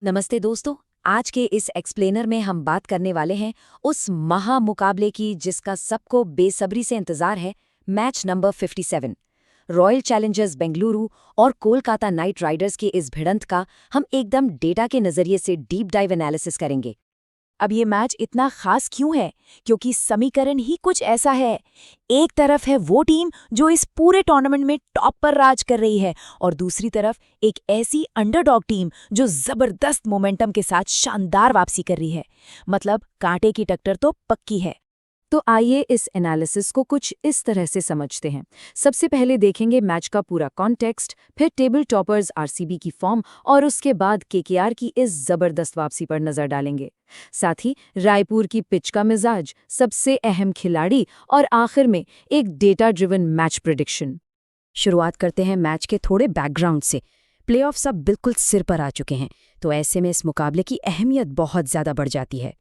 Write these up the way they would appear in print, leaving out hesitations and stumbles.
नमस्ते दोस्तों। आज के इस एक्सप्लेनर में हम बात करने वाले हैं उस महामुकाबले की जिसका सबको बेसब्री से इंतजार है। Match number 57 royal Challengers Bengaluru और कोलकाता नाइट राइडर्स की इस भिड़ंत का हम एकदम डेटा के नजरिए से डीप डाइव एनालिसिस करेंगे। अब ये मैच इतना खास क्यों है? क्योंकि समीकरण ही कुछ ऐसा है। एक तरफ है वो टीम जो इस पूरे टूर्नामेंट में टॉप पर राज कर रही है और दूसरी तरफ एक ऐसी अंडरडॉग टीम जो जबरदस्त मोमेंटम के साथ शानदार वापसी कर रही है। मतलब कांटे की टक्कर तो पक्की है। तो आइए इस एनालिसिस को कुछ इस तरह से समझते हैं। सबसे पहले देखेंगे मैच का पूरा कॉन्टेक्स्ट, फिर टेबल टॉपर्स आरसीबी की फॉर्म और उसके बाद केकेआर की इस जबरदस्त वापसी पर नजर डालेंगे। साथ ही रायपुर की पिच का मिजाज, सबसे अहम खिलाड़ी और आखिर में एक डेटा ड्रिवन मैच प्रेडिक्शन। शुरुआत करते हैं मैच के थोड़े बैकग्राउंड से। प्लेऑफ्स अब बिल्कुल सिर पर आ चुके हैं, तो ऐसे में इस मुकाबले की अहमियत बहुत ज्यादा बढ़ जाती है।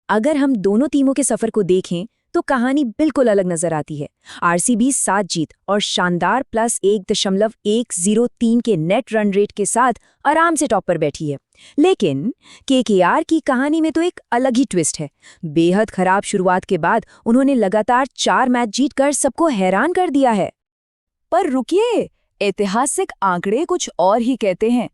अगर हम दोनों टीमों के सफर को देखें तो कहानी बिल्कुल अलग नजर आती है। आरसीबी 7 जीत और शानदार +1.103 के नेट रन रेट के साथ आराम से टॉप पर बैठी है। लेकिन केकेआर की कहानी में तो एक अलग ही ट्विस्ट है। बेहद खराब शुरुआत के बाद उन्होंने लगातार 4 मैच जीतकर सबको हैरान कर दिया है। पर रुकिए, ऐतिहासिक आंकड़े कुछ और ही कहते हैं।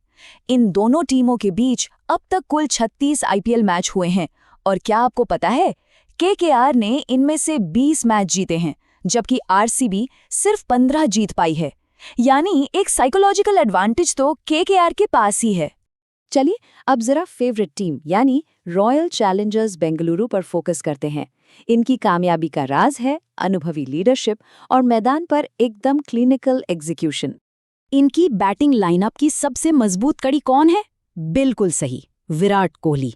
इन दोनों टीमों के बीच अब तक कुल 36 आईपीएल मैच हुए हैं और क्या आपको पता है, केकेआर ने इनमें से 20 मैच जीते हैं जबकि आरसीबी सिर्फ 15 जीत पाई है। यानी एक साइकोलॉजिकल एडवांटेज तो केकेआर के पास ही है। चलिए अब जरा फेवरेट टीम यानी रॉयल चैलेंजर्स बेंगलुरु पर फोकस करते हैं। इनकी कामयाबी का राज है अनुभवी लीडरशिप और मैदान पर एकदम क्लिनिकल एग्जीक्यूशन। इनकी बैटिंग लाइनअप की सबसे मजबूत कड़ी कौन है? बिल्कुल सही, विराट कोहली।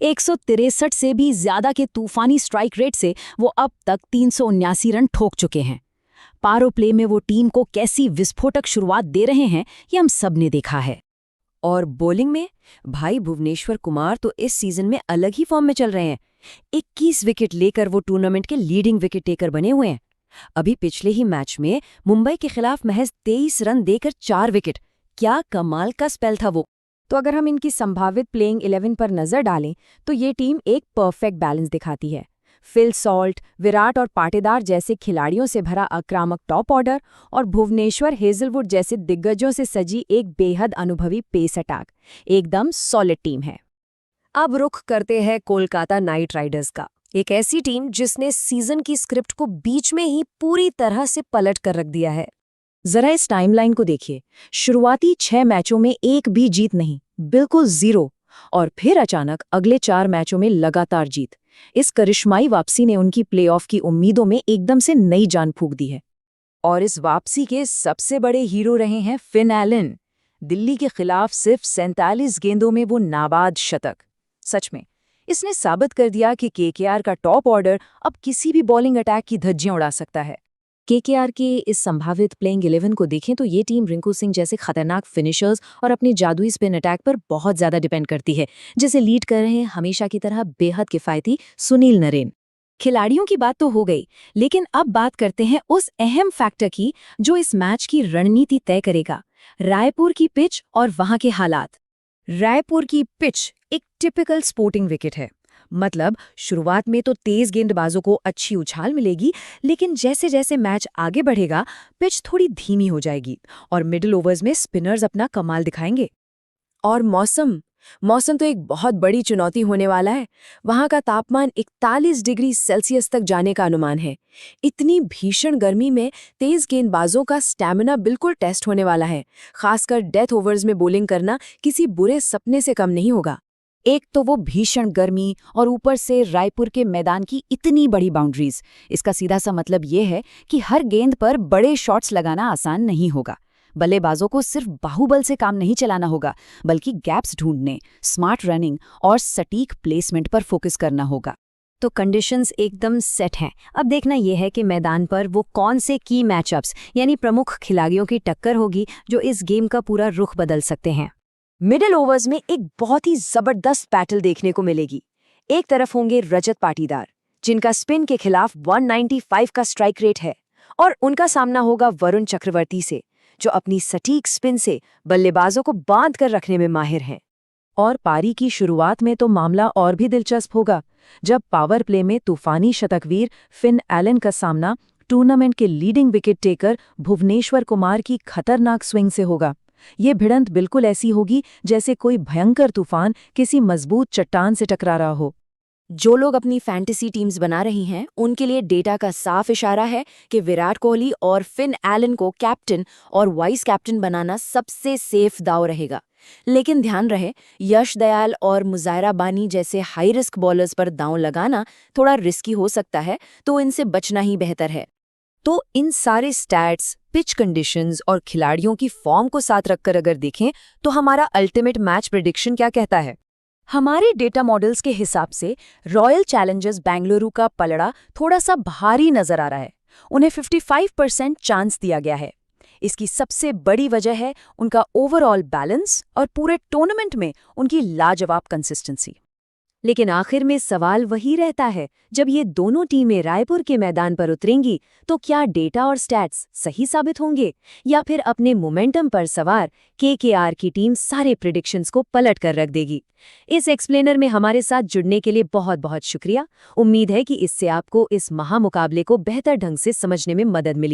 163 से भी ज्यादा के तूफानी स्ट्राइक रेट से वो अब तक 379 रन ठोक चुके हैं। पावर प्ले में वो टीम को कैसी विस्फोटक शुरुआत दे रहे हैं, ये हम सब ने देखा है। और बॉलिंग में भाई भुवनेश्वर कुमार तो इस सीजन में अलग ही फॉर्म में चल रहे हैं। 21 विकेट लेकर वो टूर्नामेंट के लीडिंग विकेट टेकर बने हुए हैं। अभी पिछले ही मैच में मुंबई के खिलाफ महज 23 रन देकर 4 विकेट। क्या कमाल का स्पेल था वो। तो अगर हम इनकी संभावित प्लेइंग 11 पर नजर डालें तो ये टीम एक परफेक्ट बैलेंस दिखाती है। फिल सॉल्ट, विराट और पाटेदार जैसे खिलाड़ियों से भरा आक्रामक टॉप ऑर्डर और भुवनेश्वर हेजलवुड जैसे दिग्गजों से सजी एक बेहद अनुभवी पेस अटैक। एकदम सॉलिड टीम है। अब रुख करते हैं कोलकाता नाइट राइडर्स का। एक ऐसी टीम जिसने सीजन की स्क्रिप्ट को बीच में ही पूरी तरह से पलट कर रख दिया है। जरा इस टाइमलाइन को देखिए। शुरुआती 6 मैचों में एक भी जीत नहीं, बिल्कुल 0। और फिर अचानक अगले 4 मैचों में लगातार जीत। इस करिश्माई वापसी ने उनकी प्लेऑफ की उम्मीदों में एकदम से नई जान फूंक दी है। और इस वापसी के सबसे बड़े हीरो रहे हैं फिन एलन। दिल्ली के खिलाफ सिर्फ 47 गेंदों में वो नाबाद शतक। सच में इसने साबित कर दिया कि केकेआर का टॉप ऑर्डर अब किसी भी बॉलिंग अटैक की धज्जियां उड़ा सकता है। केकेआर के इस संभावित प्लेइंग 11 को देखें तो ये टीम रिंकू सिंह जैसे खतरनाक फिनिशर्स और अपनी जादुई स्पिन अटैक पर बहुत ज्यादा डिपेंड करती है, जिसे लीड कर रहे हैं हमेशा की तरह बेहद किफायती सुनील नरेन। खिलाड़ियों की बात तो हो गई, लेकिन अब बात करते हैं उस अहम फैक्टर की जो इस मैच की रणनीति तय करेगा। रायपुर की पिच और वहां के हालात। रायपुर की पिच एक टिपिकल स्पोर्टिंग विकेट है। मतलब शुरुआत में तो तेज गेंदबाजों को अच्छी उछाल मिलेगी, लेकिन जैसे जैसे मैच आगे बढ़ेगा पिच थोड़ी धीमी हो जाएगी और मिडिल ओवर्स में स्पिनर्स अपना कमाल दिखाएंगे। और मौसम तो एक बहुत बड़ी चुनौती होने वाला है। वहां का तापमान 41 डिग्री सेल्सियस तक जाने का अनुमान है। इतनी भीषण गर्मी में तेज गेंदबाजों का स्टैमिना बिल्कुल टेस्ट होने वाला है। खासकर डेथ ओवर्स में बॉलिंग करना किसी बुरे सपने से कम नहीं होगा। एक तो वो भीषण गर्मी और ऊपर से रायपुर के मैदान की इतनी बड़ी बाउंड्रीज। इसका सीधा सा मतलब ये है कि हर गेंद पर बड़े शॉट्स लगाना आसान नहीं होगा। बल्लेबाजों को सिर्फ बाहुबल से काम नहीं चलाना होगा, बल्कि गैप्स ढूंढने, स्मार्ट रनिंग और सटीक प्लेसमेंट पर फोकस करना होगा। तो कंडीशंस एकदम सेट हैं। अब देखना यह है कि मैदान पर वो कौन से की मैचअप्स यानी प्रमुख खिलाड़ियों की टक्कर होगी जो इस गेम का पूरा रुख बदल सकते हैं। मिडिल ओवर्स में एक बहुत ही जबरदस्त बैटल देखने को मिलेगी। एक तरफ होंगे रजत पाटीदार, जिनका स्पिन के खिलाफ 195 का स्ट्राइक रेट है, और उनका सामना होगा वरुण चक्रवर्ती से, जो अपनी सटीक स्पिन से बल्लेबाजों को बांध कर रखने में माहिर हैं। और पारी की शुरुआत में तो मामला और भी दिलचस्प होगा, जब पावर प्ले में तूफानी शतकवीर फिन एलन का सामना टूर्नामेंट के leading wicket taker Bhuvneshwar Kumar की खतरनाक स्विंग से होगा। ये भिड़ंत बिल्कुल ऐसी होगी जैसे कोई भयंकर तूफान किसी मजबूत चट्टान से टकरा रहा हो। जो लोग अपनी फैंटेसी टीम्स बना रही हैं, उनके लिए डेटा का साफ इशारा है कि विराट कोहली और फिन एलन को कैप्टन और वाइस कैप्टन बनाना सबसे सेफ दांव रहेगा। लेकिन ध्यान रहे, यश दयाल और मुजाहिरा बानी जैसे हाई रिस्क बॉलर्स पर दांव लगाना थोड़ा रिस्की हो सकता है, तो इनसे बचना ही बेहतर है। तो इन सारे स्टैट्स, पिच कंडीशंस और खिलाड़ियों की फॉर्म को साथ रखकर अगर देखें तो हमारा अल्टीमेट मैच प्रेडिक्शन क्या कहता है? हमारे डेटा मॉडल्स के हिसाब से रॉयल चैलेंजर्स बेंगलुरु का पलड़ा थोड़ा सा भारी नजर आ रहा है। उन्हें 55% चांस दिया गया है। इसकी सबसे बड़ी वजह है उनका ओवरऑल बैलेंस और पूरे टूर्नामेंट में उनकी लाजवाब कंसिस्टेंसी। लेकिन आखिर में सवाल वही रहता है, जब ये दोनों टीमें रायपुर के मैदान पर उतरेंगी तो क्या डेटा और स्टैट्स सही साबित होंगे, या फिर अपने मोमेंटम पर सवार केकेआर की टीम सारे प्रेडिक्शंस को पलट कर रख देगी? इस एक्सप्लेनर में हमारे साथ जुड़ने के लिए बहुत बहुत शुक्रिया। उम्मीद है कि इससे आपको इस महामुकाबले को बेहतर ढंग से समझने में मदद मिली।